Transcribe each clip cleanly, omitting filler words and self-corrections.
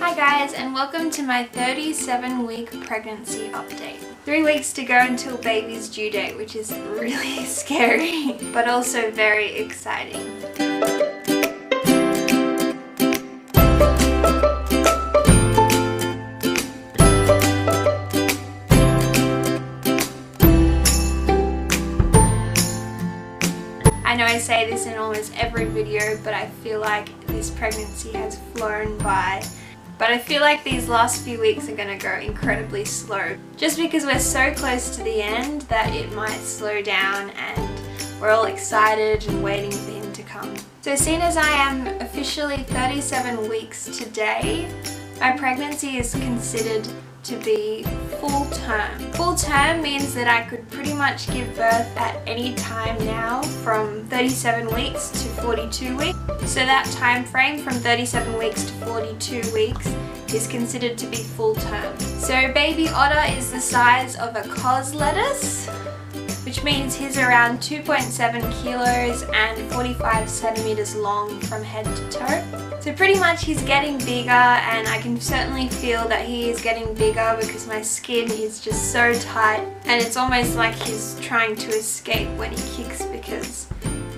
Hi guys, and welcome to my 37-week pregnancy update. 3 weeks to go until baby's due date, which is really scary, but also very exciting. I know I say this in almost every video, but I feel like this pregnancy has flown by. But I feel like these last few weeks are going to go incredibly slow. Just because we're so close to the end that it might slow down, and we're all excited and waiting for him to come. So seeing as I am officially 37 weeks today, my pregnancy is considered to be full term. Full term means that I could pretty much give birth at any time now from 37 weeks to 42 weeks. So that time frame from 37 weeks to 42 weeks is considered to be full term. So baby Otter is the size of a cos lettuce, which means he's around 2.7 kilos and 45 centimeters long from head to toe. So pretty much he's getting bigger, and I can certainly feel that he is getting bigger because my skin is just so tight, and it's almost like he's trying to escape when he kicks because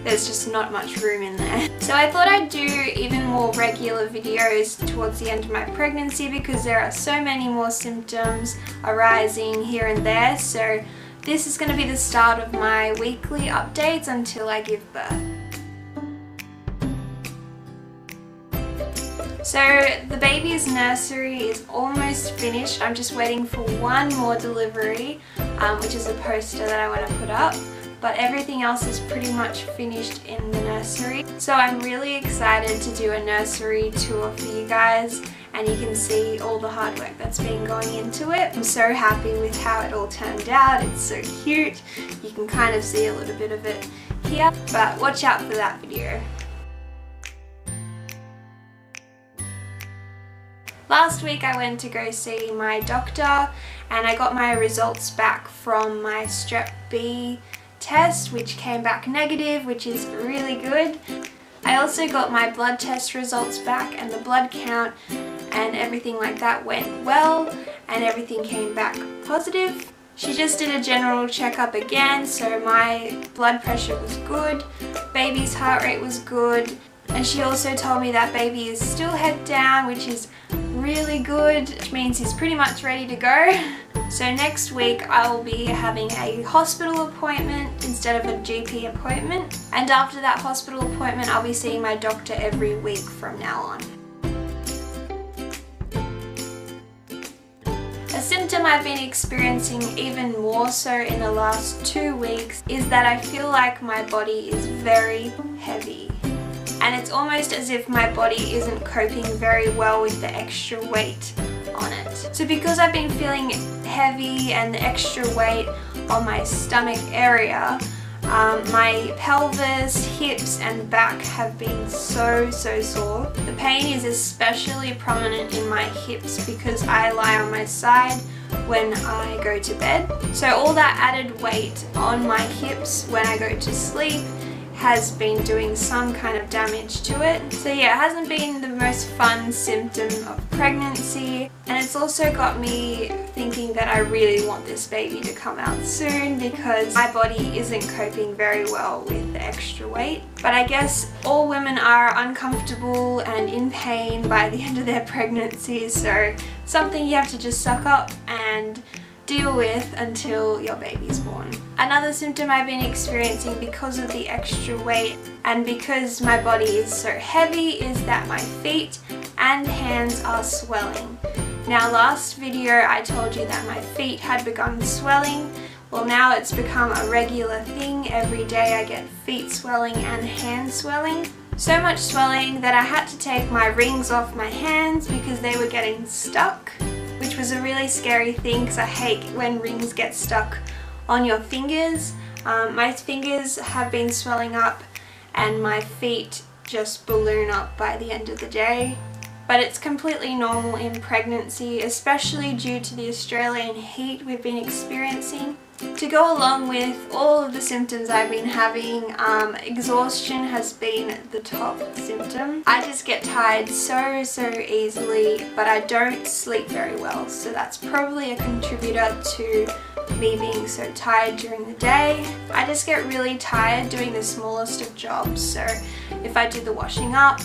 there's just not much room in there. So I thought I'd do even more regular videos towards the end of my pregnancy because there are so many more symptoms arising here and there. So this is going to be the start of my weekly updates until I give birth. So the baby's nursery is almost finished. I'm just waiting for one more delivery, which is a poster that I want to put up. But everything else is pretty much finished in the nursery. So I'm really excited to do a nursery tour for you guys, and you can see all the hard work that's been going into it. I'm so happy with how it all turned out. It's so cute. You can kind of see a little bit of it here, but watch out for that video. Last week I went to go see my doctor, and I got my results back from my strep B test, which came back negative, which is really good. I also got my blood test results back, and the blood count and everything like that went well, and everything came back positive. She just did a general checkup again, so my blood pressure was good, baby's heart rate was good, and she also told me that baby is still head down, which is really good, which means he's pretty much ready to go. So next week I will be having a hospital appointment instead of a GP appointment, and after that hospital appointment I'll be seeing my doctor every week from now on. A symptom I've been experiencing even more so in the last 2 weeks is that I feel like my body is very heavy. And it's almost as if my body isn't coping very well with the extra weight on it. So because I've been feeling heavy and the extra weight on my stomach area, my pelvis, hips and back have been so sore. The pain is especially prominent in my hips because I lie on my side when I go to bed. So all that added weight on my hips when I go to sleep has been doing some kind of damage to it. So yeah, it hasn't been the most fun symptom of pregnancy, and it's also got me thinking that I really want this baby to come out soon because my body isn't coping very well with the extra weight. But I guess all women are uncomfortable and in pain by the end of their pregnancy, so something you have to just suck up and deal with until your baby's born. Another symptom I've been experiencing because of the extra weight and because my body is so heavy is that my feet and hands are swelling. Now last video I told you that my feet had begun swelling. Well, now it's become a regular thing. Every day I get feet swelling and hand swelling. So much swelling that I had to take my rings off my hands because they were getting stuck, which was a really scary thing because I hate when rings get stuck on your fingers. My fingers have been swelling up and my feet just balloon up by the end of the day. But it's completely normal in pregnancy, especially due to the Australian heat we've been experiencing. To go along with all of the symptoms I've been having, exhaustion has been the top symptom. I just get tired so easily, but I don't sleep very well, so that's probably a contributor to me being so tired during the day. I just get really tired doing the smallest of jobs, so if I do the washing up,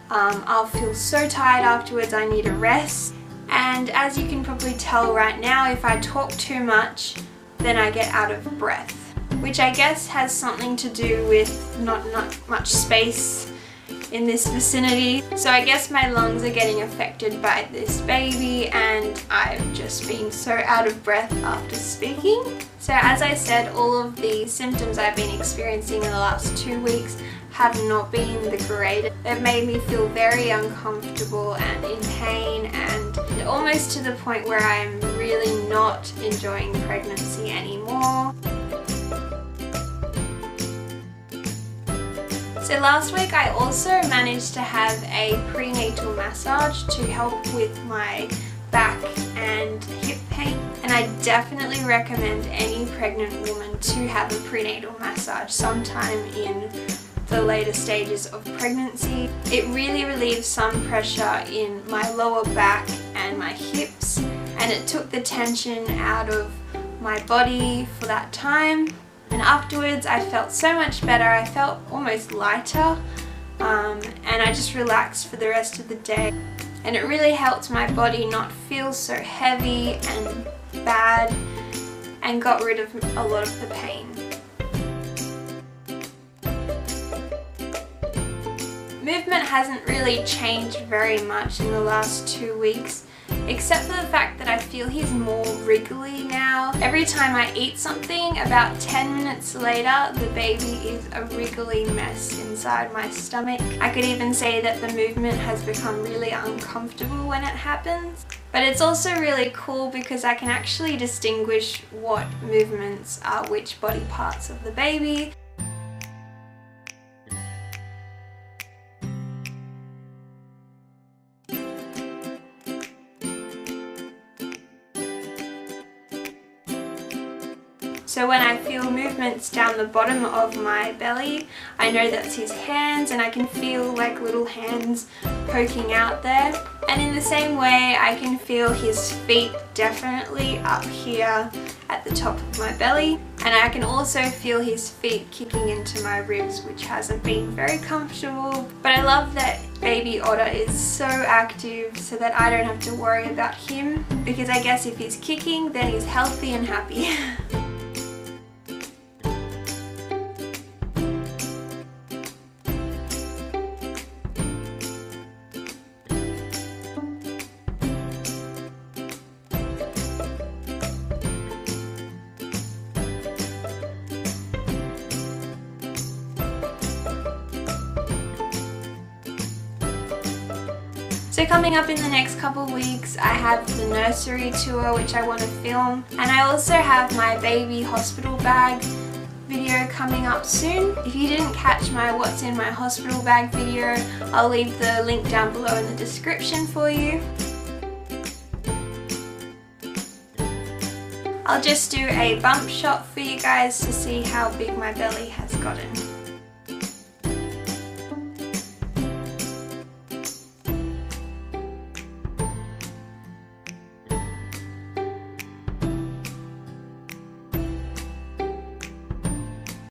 I'll feel so tired afterwards. I need a rest. And as you can probably tell right now, if I talk too much, then I get out of breath, which I guess has something to do with not much space in this vicinity. So I guess my lungs are getting affected by this baby, and I've just been so out of breath after speaking. So as I said, all of the symptoms I've been experiencing in the last 2 weeks have not been the greatest. They've made me feel very uncomfortable and in pain, and almost to the point where I'm really not enjoying pregnancy anymore. So last week I also managed to have a prenatal massage to help with my back and hip pain, and I definitely recommend any pregnant woman to have a prenatal massage sometime in the later stages of pregnancy. It really relieves some pressure in my lower back and my hips, and it took the tension out of my body for that time. And afterwards I felt so much better. I felt almost lighter, and I just relaxed for the rest of the day. And it really helped my body not feel so heavy and bad, and got rid of a lot of the pain. Movement hasn't really changed very much in the last 2 weeks, except for the fact that I feel he's more wriggly now. Every time I eat something, about 10 minutes later, the baby is a wriggly mess inside my stomach. I could even say that the movement has become really uncomfortable when it happens. But it's also really cool because I can actually distinguish what movements are which body parts of the baby. So when I feel movements down the bottom of my belly, I know that's his hands, and I can feel like little hands poking out there. And in the same way, I can feel his feet definitely up here at the top of my belly. And I can also feel his feet kicking into my ribs, which hasn't been very comfortable. But I love that baby Otter is so active so that I don't have to worry about him, because I guess if he's kicking, then he's healthy and happy. So coming up in the next couple of weeks, I have the nursery tour which I want to film, and I also have my baby hospital bag video coming up soon. If you didn't catch my what's in my hospital bag video, I'll leave the link down below in the description for you. I'll just do a bump shot for you guys to see how big my belly has gotten.